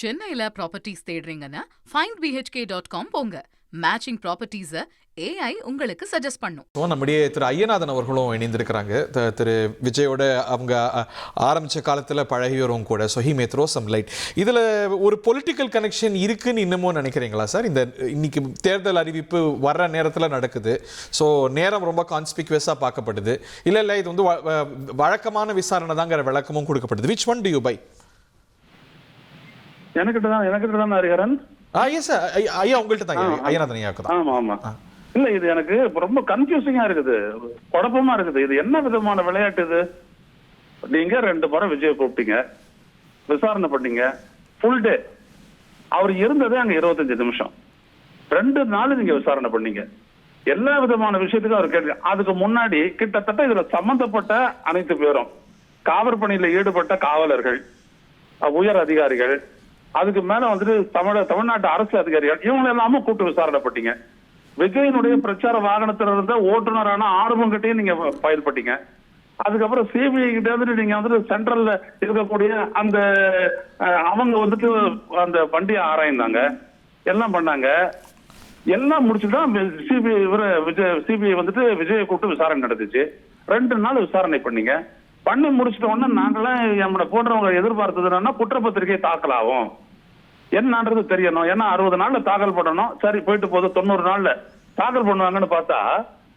சென்னையில properties தேடுறீங்கன்னா findbhk.com போங்க. Matching ப்ராப்பர்ட்டிஸை AI உங்களுக்கு சஜஸ்ட் பண்ணும். நம்முடைய திரு ஐயநாதன் அவர்களும் இணைந்திருக்கிறாங்க. திரு விஜயோட அவங்க ஆரம்பித்த காலத்தில் பழகியவரும் கூட. So he may throw some light. இதில் ஒரு பொலிட்டிக்கல் கனெக்ஷன் இருக்குன்னு இன்னமும் நினைக்கிறீங்களா சார்? இந்த இன்னைக்கு தேர்தல் அறிவிப்பு வர்ற நேரத்தில் நடக்குது. ஸோ நேரம் ரொம்ப கான்ஸ்பிக்யூஸாக பார்க்கப்படுது. இல்லை இது வந்து வழக்கமான விசாரணை தாங்கிற விளக்கமும் கொடுக்கப்படுது. Which one do you buy? எனக்கிட்ட தான் ஹரிஹரன். ஐயா உங்கள்கிட்ட தான் ஐயநாதன் ஐயாவுக்கு தான். ஆமா ஆமா. இல்ல இது எனக்கு ரொம்ப கன்ஃபியூசிங்கா இருக்குது, குழப்பமா இருக்குது. இது என்ன விதமான விளையாட்டு இது? நீங்க 2 முறை விஜய் கூப்பிட்டீங்க, விசாரணை பண்ணீங்க, ஃபுல் டே. அவர் இருந்ததே அங்க 25 நிமிஷம். 2 நாள் நீங்க விசாரணை பண்ணீங்க, எல்லா விதமான விஷயத்துக்கும் அவர் கேட்டு. அதுக்கு முன்னாடி கிட்டத்தட்ட இதுல சம்பந்தப்பட்ட அனைத்து பேரும், காவல் பணியில ஈடுபட்ட காவலர்கள், உயர் அதிகாரிகள், அதுக்கு மேல வந்துட்டு தமிழ்நாட்டு அரசு அதிகாரிகள், இவங்க எல்லாமே கூட்டு விசாரணை பண்ணீங்க. விஜயனுடைய பிரச்சார வாகனத்துல இருந்த ஓட்டுநரான ஆறுமுகட்டையும் நீங்க ஃபைல் பண்ணீங்க. அதுக்கப்புறம் சிபிஐ கிட்ட வந்துட்டு நீங்க வந்துட்டு சென்ட்ரல்ல இருக்கக்கூடிய அந்த அவங்க வந்துட்டு அந்த வண்டியை ஆராய்ந்தாங்க, எல்லாம் பண்ணாங்க. எல்லாம் முடிச்சுதான் சிபிஐ வந்துட்டு விஜயை கூப்பிட்டு விசாரணை நடந்துச்சு. 2 நாள் விசாரணை பண்ணீங்க. பண்ணி முடிச்சிட்ட உடனே நாங்களாம் நம்மளை போன்றவங்க எதிர்பார்த்ததுன்னா குற்றப்பத்திரிகை தாக்கல் ஆகும் என்னன்றது தெரியணும். ஏன்னா 60 நாள்ல தாக்கல் பண்ணணும். சரி போயிட்டு போது 90 நாள்ல தாக்கல் பண்ணுவாங்கன்னு பார்த்தா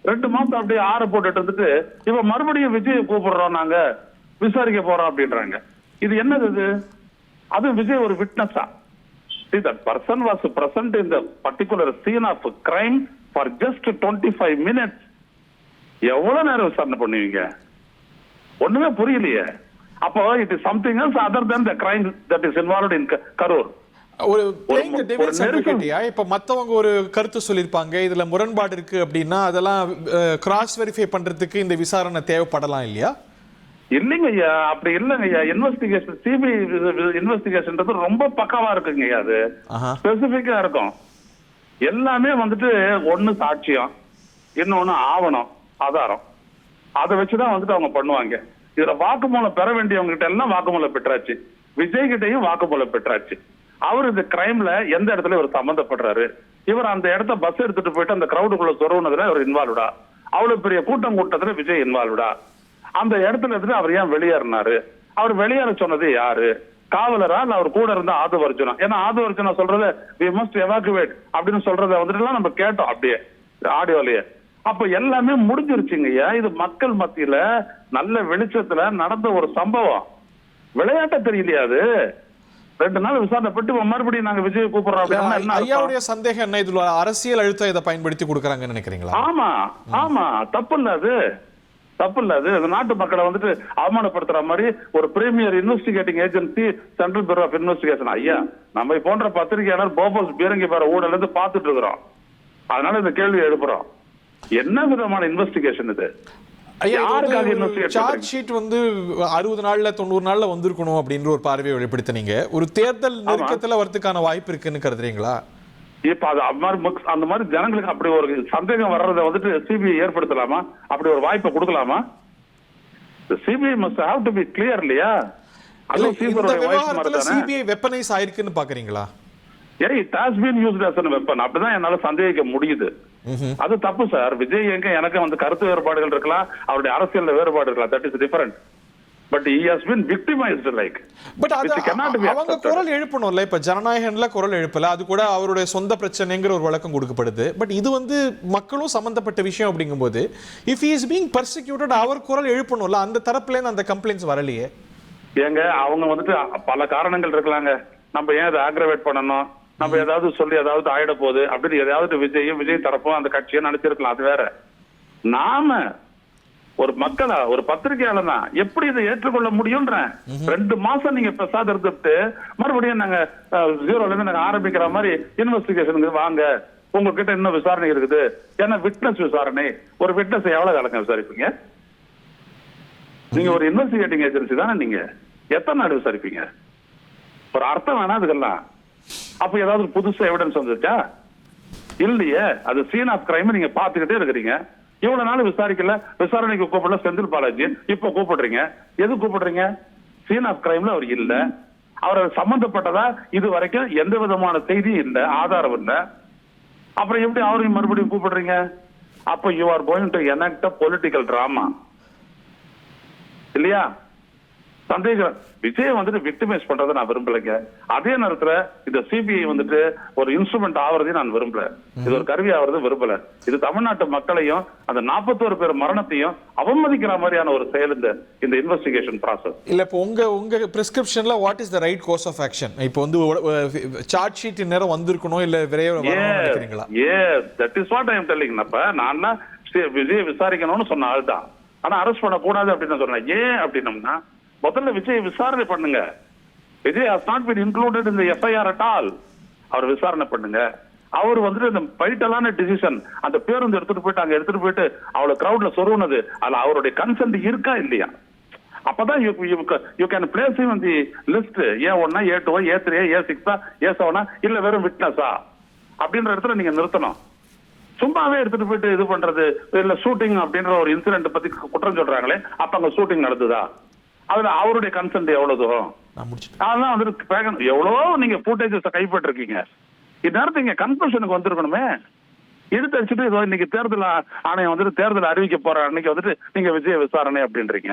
2 மாசம் அப்படியே ஆற போட்டுட்டு இருந்துட்டு இப்ப மறுபடியும் விஜயை கூப்பிடுறோம், நாங்க விசாரிக்க போறோம் அப்படின்றாங்க. இது என்னது இது? அது விஜய் ஒரு விட்னஸா? that person was present in the particular scene of crime for just 25 minutes. எவ்வளவு நேரம் விசாரணை பண்ணுவீங்க? ஒண்ணுமே புரியலையே. அப்போ it is something else other than the crime that is involved in Karur. ஒரு இப்ப மத்தவங்க ஒரு கருத்து சொல்லிருப்பாங்க, இதுல முரண்பாடு இருக்கு அப்படின்னா அதெல்லாம் கிராஸ் வெரிஃபை பண்றதுக்கு இந்த விசாரணை தேவைப்படலாம் இல்லையா? இல்லைங்க ஐயா, அப்படி இல்லைங்க ஐயா. இன்வெஸ்டிகேஷன், சிபிஐ இன்வெஸ்டிகேஷன்ன்றது ரொம்ப பக்காவா இருக்குங்க ஐயா. அது ஸ்பெசிபிக்கா இருக்கும். எல்லாமே வந்துட்டு ஒண்ணு சாட்சியம், இன்னொன்னு ஆவணம், ஆதாரம். அதை வச்சுதான் வந்துட்டு அவங்க பண்ணுவாங்க. இதுல வாக்குமூலம் பெற வேண்டியவங்க கிட்ட எல்லாம் வாக்குமூலம் பெற்றாச்சு, விஜய் கிட்டையும் வாக்குமூலம் பெற்றாச்சு. அவர் இந்த கிரைம்ல எந்த இடத்துல இவர் சம்பந்தப்படுறாரு, இவர் அந்த இடத்த பஸ் எடுத்துட்டு போயிட்டு அந்த கிரௌடுக்குள்ள சொருவுனதுல இவர் இன்வால்வ்டா, அவ்வளவு பெரிய கூட்டத்துல விஜய் இன்வால்வ்டா, அந்த இடத்துல இருந்து அவர் ஏன் வெளியேறினாரு, அவர் வெளியேற சொன்னது யாரு, காவலரா இல்ல அவர் கூட இருந்த ஆதவர்ஜுனா? ஏன்னா ஆதவர்ஜுனா சொல்றது we must evacuate அப்படின்னு சொல்றத வந்துட்டு நம்ம கேட்டோம் அப்படியே ஆடியோலயே. அப்ப எல்லாமே முடிஞ்சிருச்சுங்கய்யா. இது மக்கள் மத்தியில நல்ல வெளிச்சத்துல நடந்த ஒரு சம்பவம். விளையாட்ட தெரியலையா அது? 2 நாள் விசாரணை பட்டு மறுபடியும் நாங்க விஜய் கூப்பிடுறோம். ஐயாவுடைய சந்தேகம் என்ன, இதுல அரசியல் அழுத்தம் இதை பயன்படுத்தி கொடுக்கறாங்கன்னு நினைக்கிறீங்களா? ஆமா ஆமா, தப்பு இல்ல அது, தப்பு இல்ல அது. நாட்டு மக்களை வந்துட்டு அவமானப்படுத்துற மாதிரி ஒரு premier investigating agency central bureau of investigation. ஐயா, நம்ம போன்ற பத்திரிகையாளர் போபோஸ் பீரங்கி பார ஊழல் இருந்து பார்த்துட்டு இருக்கிறோம். அதனால இந்த கேள்வி எழுப்புறோம், என்ன விதமான இன்வெஸ்டிகேஷன் இது? சார்ஜ் ஷீட் வந்து 60 நாள்ல 90 நாள்ல வந்திருக்கணும் அப்படின்ற ஒரு பார்வையை வெளிப்படுத்தினீங்க. ஒரு தேர்தல் நெருக்கத்துல வரதுக்கான வாய்ப்பு இருக்குன்னு கருதுறீங்களா? இப்ப அது அந்த மாதிரி ஜனங்களுக்கு அப்படி ஒரு சந்தேகம் வர்றதை வந்துட்டு சிபிஐ ஏற்படுத்தலாமா? அப்படி ஒரு வாய்ப்பை கொடுக்கலாமா? CBI must have to be clear இல்லையா? சிபிஐ வெப்பனைஸ் ஆயிருக்குன்னு பாக்குறீங்களா? it has been used as a weapon. அப்படிதான் என்னால சந்தேகிக்க முடியுது. அது தப்பு சார். விஜய் எனக்கு வந்து கருத்து வேறுபாடுகள் இருக்கலாம், அவருடைய அரசியல் வேறுபாடு இருக்கலாம், that is different. But he has been victimized like. But அவங்க குரல் எழுப்பணும்ல. இப்ப ஜனநாயகன்ல குரல் எழுப்பல, அது கூட அவருடைய சொந்த பிரச்சனைங்கிற ஒரு வழக்கம் கொடுக்கப்படுது. பட் இது வந்து மக்களும் சம்பந்தப்பட்ட விஷயம் அப்படிங்கும்போது if he is being persecuted அவர் குரல் எழுப்பணும்ல. அந்த தரப்புல இருந்து அந்த கம்ப்ளைண்ட்ஸ் வரலையே. ஏங்க அவங்க வந்துட்டு பல காரணங்கள் இருக்கலாங்க. நம்ம ஏன் அதை ஆக்ரவேட் பண்ணணும், நம்ம ஏதாவது சொல்லி ஏதாவது ஆயிட போகுது அப்படின்னு ஏதாவது விஜய் தரப்பும் அந்த கட்சியை நினைச்சிருக்கலாம், அது வேற. நாம ஒரு மக்களா ஒரு பத்திரிகையாளனா எப்படி இதை ஏற்றுக்கொள்ள முடியும்ன்ற? 2 மாசம் நீங்க பிரசாத் இருந்துட்டு மறுபடியும் நாங்க 0ல இருந்து நாங்க ஆரம்பிக்கிற மாதிரி இன்வெஸ்டிகேஷனுக்கு வாங்க, உங்ககிட்ட இன்னும் விசாரணை இருக்குது. ஏன்னா விட்னஸ் விசாரணை, ஒரு விட்னஸ் எவ்வளவு காலங்க விசாரிப்பீங்க? நீங்க ஒரு இன்வெஸ்டிகேட்டிங் ஏஜென்சி தானே, நீங்க எத்தனை நாள் விசாரிப்பீங்க? ஒரு அர்த்தம் வேணா அதுக்கெல்லாம். அப்ப ஏதாவது புதுசா எவிடன்ஸ் வந்துச்சா? இல்லையே. அது சீன் ஆஃப் கிரைம் நீங்க பாத்துக்கிட்டே இருக்கிறீங்க. இவ்வளவு நாள் விசாரிக்கல, விசாரணைக்கு கூப்பிடல செந்தில் பாலாஜி, இப்ப கூப்பிடுறீங்க. எது கூப்பிடுறீங்க? சீன் ஆஃப் கிரைம்ல அவர் இல்ல. அவர் சம்பந்தப்பட்டதா இது வரைக்கும் எந்த விதமான செய்தி இல்லை, ஆதாரம் இல்லை. அப்புறம் எப்படி அவரையும் மறுபடியும் கூப்பிடுறீங்க? அப்ப you are going to enact political drama இல்லையா? சந்தேகம். விஜய் வந்துட்டு விக்டிமைஸ் பண்றதை நான் விரும்பலைங்க. அதே நேரத்துல இந்த சிபிஐ வந்துட்டு ஒரு இன்ஸ்ட்ருமெண்ட் ஆவறதையும் நான் விரும்பல. இது ஒரு கருவி ஆவறது விரும்பல. இது தமிழ்நாட்டு மக்களையும் அந்த 41 பேர் மரணத்தையும் அவமதிக்கிற மாதிரியான ஒரு செயல் இந்த இன்வெஸ்டிகேஷன் ப்ராசஸ். இல்ல இப்போ உங்க பிரிஸ்கிரிப்ஷன்ல what is the right course of action? இப்போ வந்து சார்ஜ் ஷீட் நேரம் வந்திருக்கணும் இல்ல விரைவா நினைக்கிறீங்களா? Yes, that is what I am telling. அப்ப நான் விஜய் விசாரிக்கணும்னு சொன்ன ஆள் தான், ஆனா அரெஸ்ட் பண்ண கூடாது அப்படின்னு சொன்னேன். ஏன் அப்படின்னம்னா, முதல்ல விஜய் விசாரணை பண்ணுங்க. Vijay has not been included in the FIR at all. அவர் விசாரணை பண்ணுங்க. அவர் வந்துட்டு இந்த பைட்டலான டிசிஷன், அந்த பேருந்து எடுத்துட்டு போயிட்டு அவளை கிரௌட்ல சொருவுனது, அதுல அவருடைய கன்சென்ட் இருக்கா இல்லையா? அப்பதான் you can bless him in the list. A1, A2, A3, A6, A7 இல்ல வெறும் விட்னஸா அப்படின்ற இடத்துல நீங்க நிறுத்தணும். சும்மாவே எடுத்துட்டு போயிட்டு இது பண்றது இல்ல. ஷூட்டிங் அப்படின்ற ஒரு இன்சிடென்ட் பத்தி குற்றம் சொல்றாங்களே, அப்ப அங்க ஷூட்டிங் நடந்துதா? அதுல அவருடைய கன்சென்ட் எவ்வளவு தூரம்? அதான் வந்துட்டு எவ்வளவோ நீங்க ஃபுட்டேஜஸ் கைப்பற்றிருக்கீங்க. இந்நேரத்துக்கு இங்க கன்க்ளூஷனுக்கு வந்திருக்கணுமே. எடுத்து வச்சுட்டு இன்னைக்கு தேர்தல் ஆணையம் வந்துட்டு தேர்தல் அறிவிக்க போற அன்னைக்கு வந்துட்டு நீங்க விஜய விசாரணை அப்படின்றீங்க.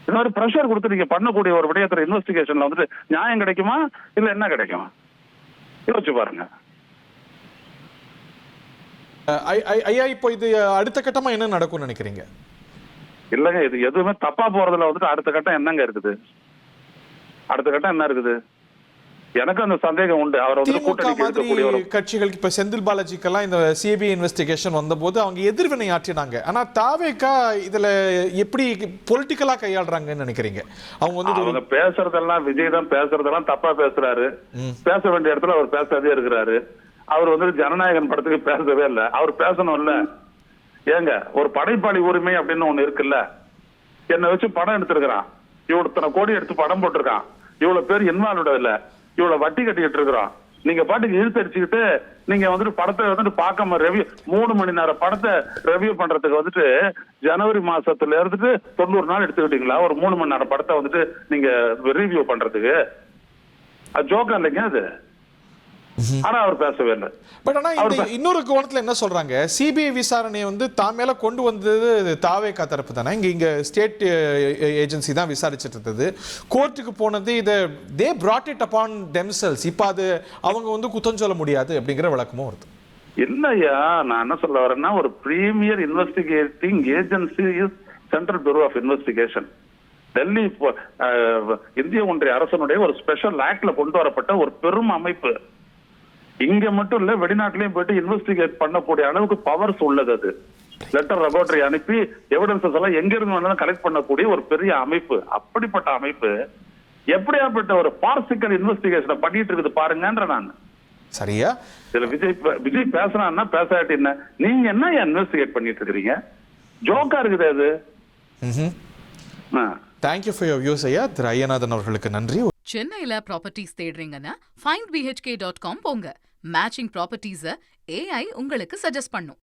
இந்த மாதிரி பிரஷர் கொடுத்து நீங்க பண்ணக்கூடிய ஒரு விடயத்துல இன்வெஸ்டிகேஷன்ல வந்துட்டு நியாயம் கிடைக்குமா இல்ல என்ன கிடைக்கும்? யோசிச்சு பாருங்க. ஐயா, இப்போ இது அடுத்த கட்டமா என்ன நடக்கும்னு நினைக்கிறீங்க? இல்லங்க, இது எதுவுமே தப்பா போறதுல வந்துட்டு அடுத்த கட்டம் என்னங்க இருக்குது? அடுத்த கட்டம் என்ன இருக்குது? எனக்கு அந்த சந்தேகம் உண்டு. அவர் வந்து கூட்டணிக்கு இருக்கக்கூடிய ஒரு கட்சிகளுக்கு இப்ப செந்தில் பாலாஜிக்கெல்லாம் இந்த சிபிஐ இன்வெஸ்டிகேஷன் வந்தபோது அவங்க எதிர்வினை ஆற்றினாங்க. ஆனா தாவேகா இதுல எப்படி பொலிட்டிக்கலா கையாளுறாங்கன்னு நினைக்கிறீங்க? அவங்க பேசுறதெல்லாம் விஜய் தான் பேசுறதெல்லாம் தப்பா பேசுறாரு. பேச வேண்டிய இடத்துல அவர் பேசாதே இருக்கிறாரு. அவர் வந்து ஜனநாயகன் படத்துக்கு பேசவே இல்லை. அவர் பேசணும் இல்ல. ஏங்க, ஒரு படைப்பாளி உரிமை அப்படின்னு ஒண்ணு இருக்குல்ல. என்ன வச்சு படம் எடுத்திருக்கிறான், இவ்வளவு கோடி எடுத்து படம் போட்டிருக்கான், இவ்வளவு பேர் இன்வால்வ் இல்ல, இவ்வளவு வட்டி கட்டிக்கிட்டு இருக்கிறோம். நீங்க பாட்டுக்கு இழுத்தடிச்சுக்கிட்டு நீங்க வந்துட்டு படத்தை வந்துட்டு பார்க்காம ரெவியூ 3 மணி நேரம் படத்தை ரெவியூ பண்றதுக்கு வந்துட்டு ஜனவரி மாசத்துல இருந்துட்டு 90 நாள் எடுத்துக்கிட்டீங்களா? ஒரு 3 மணி நேரம் படத்தை வந்துட்டு நீங்க ரிவ்யூ பண்றதுக்கு அது ஜோக்கா இல்லைங்க அது. ஆனா அவர் பேசவே இல்லை. பட் ஆனா இந்த இன்னொரு கோணத்துல என்ன சொல்றாங்க, சிபிஐ விசாரணையை வந்து தான் மேல கொண்டு வந்தது தாவேகா தரப்பு தானே. இங்க ஸ்டேட் ஏஜென்சி தான் விசாரிச்சுட்டு இருந்தது. கோர்ட்டுக்கு போனது இதை தே brought it upon themselves. இப்ப அது அவங்க வந்து குத்தம் சொல்ல முடியாது அப்படிங்கிற விளக்கமும் வருது. இல்லையா, நான் என்ன சொல்ல வரேன்னா, ஒரு premier investigating agency is central bureau of investigation. Delhi இந்திய ஒன்றிய அரசனுடைய ஒரு ஸ்பெஷல் ஆக்ட்ல கொண்டு வரப்பட்ட ஒரு பெரும் அமைப்பு. இங்க மட்டும் இல்ல, வெளிநாட்டிலையும் போயிட்டு இன்வெஸ்டிகேட் பண்ணக்கூடிய அளவுக்கு பவர்ஸ் உள்ளது. அது லெட்டர் லெபார்டரி அனுப்பி எவிடன்சஸ் எல்லாம் எங்க இருந்து வேணாலும் கலெக்ட் பண்ணக்கூடிய ஒரு பெரிய அமைப்பு. அப்படிப்பட்ட அமைப்பு எப்படியாப்பட்ட ஒரு பார்சிக்கல் இன்வெஸ்டிகேஷனை பண்ணிட்டு இருக்குது பாருங்கன்ற நான். சரியா? இதுல விஜய் பேசுறான்னா பேசாட்டி என்ன, நீங்க என்ன இன்வெஸ்டிகேட் பண்ணிட்டு இருக்கீங்க? ஜோக்கா இருக்குது அது. தேங்க்யூ ஃபார் யுவர் வியூஸ் ஐயா. திரு ஐயநாதன் அவர்களுக்கு நன்றி. சென்னையில ப்ராப்பர்ட்டிஸ் தேடுறீங்கன்னா findbhk.com போங்க. மேட்சிங் ப்ராப்பர்ட்டிஸ AI உங்களுக்கு சஜஸ்ட் பண்ணும்.